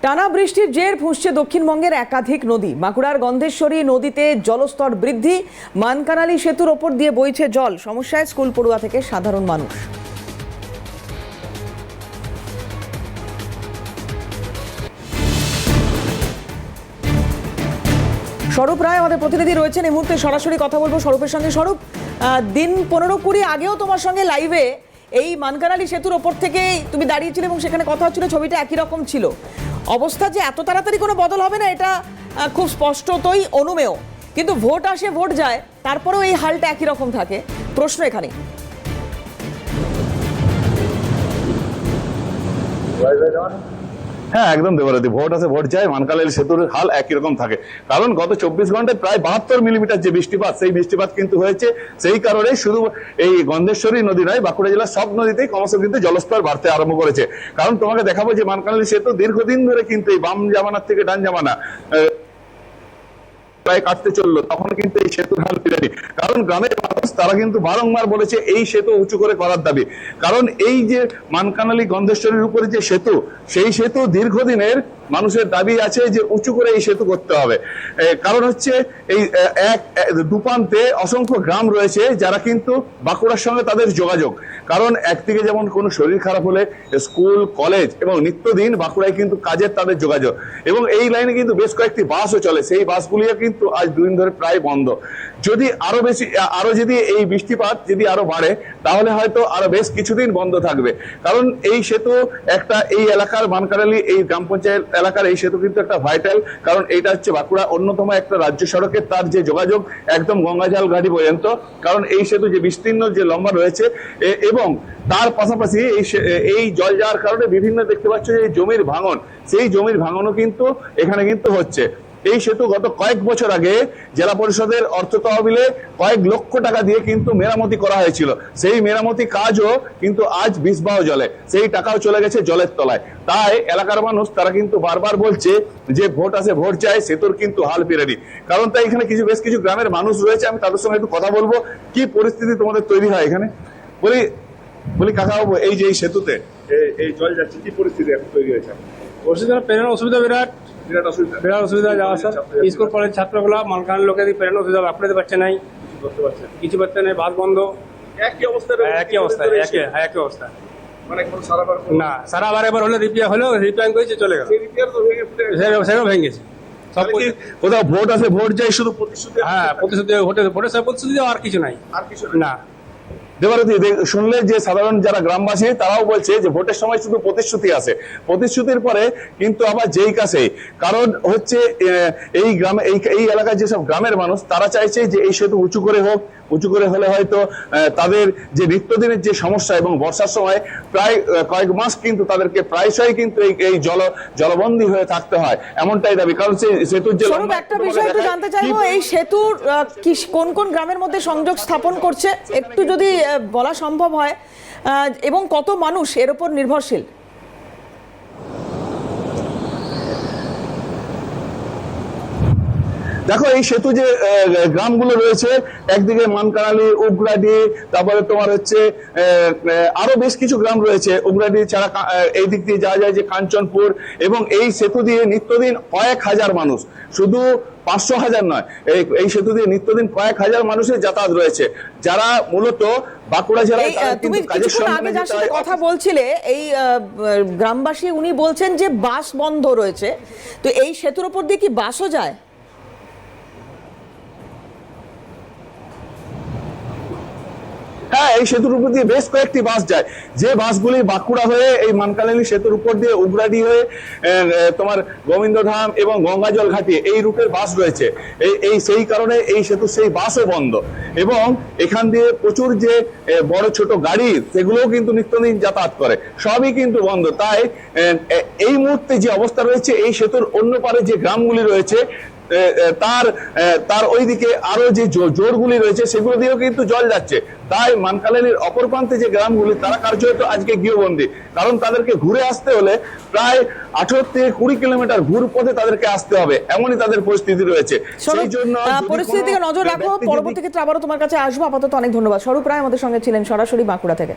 টানা বৃষ্টির জের ফুঁসছে দক্ষিণবঙ্গের একাধিক নদী। বাঁকুড়ার গন্ধেশ্বরী নদীতে জলস্তর বৃদ্ধি, মানকানালি সেতুর ওপর দিয়ে বইছে জল। সমস্যায় স্কুল পড়ুয়া থেকে সাধারণ মানুষ। স্বরূপ রায় আমাদের প্রতিনিধি রয়েছেন, এই মুহূর্তে সরাসরি কথা বলবো স্বরূপের সঙ্গে। স্বরূপ, দিন 15-20 আগেও তোমার সঙ্গে লাইভে এই মানকানালি সেতুর ওপর থেকে তুমি দাঁড়িয়েছিলে এবং সেখানে কথা হচ্ছিল, ছবিটা একই রকম ছিল। অবস্থা যে এত তাড়াতাড়ি কোনো বদল হবে না এটা খুব স্পষ্টতই অনুমেয়, কিন্তু ভোট আসে ভোট যায়, তারপরেও এই হালটা একই রকম থাকে। প্রশ্ন এখানে হ্যাঁ, একদম দেবরাতি। ভোট আসে ভোট যায়, মানকানালি সেতুর হাল একই রকম থাকে। কারণ গত 24 ঘন্টায় প্রায় 72 মিলিমিটার যে বৃষ্টিপাত, সেই বৃষ্টিপাত কিন্তু হয়েছে। সেই কারণে শুধু এই গন্ধেশ্বরী নদী নয়, বাঁকুড়া জেলার সব নদীতেই ক্রমশ কিন্তু জলস্তর বাড়তে আরম্ভ করেছে। কারণ তোমাকে দেখাবো যে মানকানালি সেতু দীর্ঘদিন ধরে কিন্তু এই বাম জামানার থেকে ডান জামানা প্রায় কাটতে চললো, তখন কিন্তু এই সেতুর হাল ফিরেনি। কারণ গ্রামের মানুষ তারা কিন্তু বারংবার বলেছে এই সেতু উঁচু করে করার দাবি। কারণ এই যে মানকানালি গন্ধেশ্বরীর উপরে যে সেতু, সেই সেতু দীর্ঘদিনের মানুষের দাবি আছে যে উঁচু করে এই সেতু করতে হবে। কারণ হচ্ছে এই দুপান্তে অসংখ্য গ্রাম রয়েছে যারা কিন্তু বাঁকুড়ার সঙ্গে তাদের যোগাযোগ। কারণ একদিকে যেমন কোনো শরীর খারাপ হলে স্কুল কলেজ এবং নিত্যদিন বাঁকুড়ায় কিন্তু কাজের তাদের যোগাযোগ, এবং এই লাইনে কিন্তু বেশ কয়েকটি বাসও চলে। সেই বাসগুলিও কিন্তু আজ 2 দিন ধরে প্রায় বন্ধ। যদি আরো যদি এই বৃষ্টিপাত যদি আরো বাড়ে, তাহলে হয়তো আরো বেশ কিছুদিন বন্ধ থাকবে। কারণ এই সেতু একটা এই এলাকার মানকানালি এই গ্রাম পঞ্চায়েত এলাকার এই সেতু কিন্তু একটা ভাইটাল। কারণ এইটা হচ্ছে বাঁকুড়া অন্যতম একটা রাজ্য সড়কের তার যে যোগাযোগ একদম গঙ্গাজাল ঘাটি পর্যন্ত। কারণ এই সেতু যে বিস্তীর্ণ যে লম্বা রয়েছে, এবং তার পাশাপাশি এই জল যাওয়ার কারণে বিভিন্ন দেখতে পাচ্ছ যে জমির ভাঙন, সেই জমির ভাঙনও কিন্তু এখানে কিন্তু হচ্ছে। এই সেতু গত কয়েক বছর আগে জেলা পরিষদের অর্থ তহবিলে কয়েক লক্ষ টাকা দিয়ে কিন্তু মেরামতি করা হয়েছিল। সেই মেরামতি কাজও কিন্তু আজ বিষবাহ জলে, সেই টাকাও চলে গেছে জলের তলায়। তাই এলাকার মানুষ তারা কিন্তু বারবার বলছে যে ভোট আসে ভোট যায়, সেতুর কিন্তু হাল ফিরেনি। কারণ তাই এখানে বেশ কিছু গ্রামের মানুষ রয়েছে, আমি তাদের সঙ্গে একটু কথা বলবো। কি পরিস্থিতি তোমাদের তৈরি হয় এখানে? বলি কাকা বাবু, এই যে এই সেতুতে এই জল যাচ্ছে, কি পরিস্থিতি এখন তৈরি হয়েছে? পেরানোর অসুবিধা বিরাট অসুবিধা যাওয়া আসা। স্কুল কলেজ ছাত্রগুলা মানকানালি লোকের পেরানোর অসুবিধা, আপনাদের পাচ্ছে নাই, কিছু করতে নেই, বাস বন্ধ। একই অবস্থা মানে সারাবার না, সারাবার এবার হলে রিপেয়ারিং করেছে, চলে গেল, সেটাও ভেঙে গেছে। কোথাও ভোট আসে ভোট যায়, শুধু প্রতিশ্রুতি। হ্যাঁ, ভোটের প্রতিশ্রুতি, আর কিছু নাই, না। দেবারতী, শুনলে যে সাধারণ যারা গ্রামবাসী তারাও বলছে যে ভোটের সময় শুধু প্রতিশ্রুতি আছে, প্রতিশ্রুতির পরে কিন্তু আবার যেই কাছে। কারণ হচ্ছে এই গ্রামে এই এলাকার যেসব গ্রামের মানুষ তারা চাইছে যে এই সেতু উঁচু করে হোক। উঁচু করে হলে হয়তো তাদের যে নিত্যদিনের যে সমস্যা, এবং বর্ষার সময় প্রায় কয়েক মাস কিন্তু তাদেরকে প্রায়শই কিন্তু এই জলবন্দী হয়ে থাকতে হয়, এমনটাই দাবি। কারণ সেই সেতুর যে একটা বিষয় একটু জানতে চাইবো, এই সেতুর কোন কোন গ্রামের মধ্যে সংযোগ স্থাপন করছে একটু যদি বলা সম্ভব হয়, এবং কত মানুষ এর উপর নির্ভরশীল? দেখো, এই সেতু যে গ্রামগুলো রয়েছে, একদিকে মানকানালি, উগরাডি, তারপরে তোমার হচ্ছে আরো বেশ কিছু গ্রাম রয়েছে। উগরাডি ছাড়া এই দিক দিয়ে যাওয়া যায় যে কাঞ্চনপুর, এবং এই সেতু দিয়ে নিত্যদিন কয়েক হাজার মানুষ, শুধু 500,000 নয়, এই সেতু দিয়ে নিত্যদিন কয়েক হাজার মানুষের যাতায়াত রয়েছে, যারা মূলত বাঁকুড়া জেলায়। তুমি কিছুক্ষণ আগে যার সাথে কথা বলছিলে এই গ্রামবাসী, উনি বলছেন যে বাস বন্ধ রয়েছে, তো এই সেতুর উপর দিয়ে কি বাসও যায়? হ্যাঁ, এই সেতুর উপর দিয়ে বেশ কয়েকটি বাস যায়, যে বাসগুলি বাঁকুড়া হয়ে এই মানকানালি সেতুর উপর দিয়ে উগরাডি হয়ে তোমার গোবিন্দধাম এবং গঙ্গাজল ঘাটি এই রুটের বাস রয়েছে। সেই কারণে এই সেতু সেই বাসও বন্ধ, এবং এখান দিয়ে প্রচুর যে বড় ছোট গাড়ি সেগুলোও কিন্তু নিত্যদিন যাতায়াত করে, সবই কিন্তু বন্ধ। তাই এই মুহূর্তে যে অবস্থা রয়েছে, এই সেতুর অন্য পারে যে গ্রামগুলি রয়েছে তার ওইদিকে আরো যে জোরগুলি রয়েছে সেগুলো দিয়েও কিন্তু জল যাচ্ছে। তাই মানকানালির অপর প্রান্তে যে গ্রামগুলি তারা কার্যত আজকে গৃহবন্দী। কারণ তাদেরকে ঘুরে আসতে হলে প্রায় 18 থেকে 20 কিলোমিটার ঘুর পথে তাদেরকে আসতে হবে, এমনই তাদের পরিস্থিতি রয়েছে। সেই জন্য পরিস্থিতির দিকে নজর রাখো, পরবর্তী ক্ষেত্রে আবারও তোমার কাছে আসবো। আপাতত অনেক ধন্যবাদ। স্বরূপ রায় আমাদের সঙ্গে ছিলেন সরাসরি বাঁকুড়া থেকে।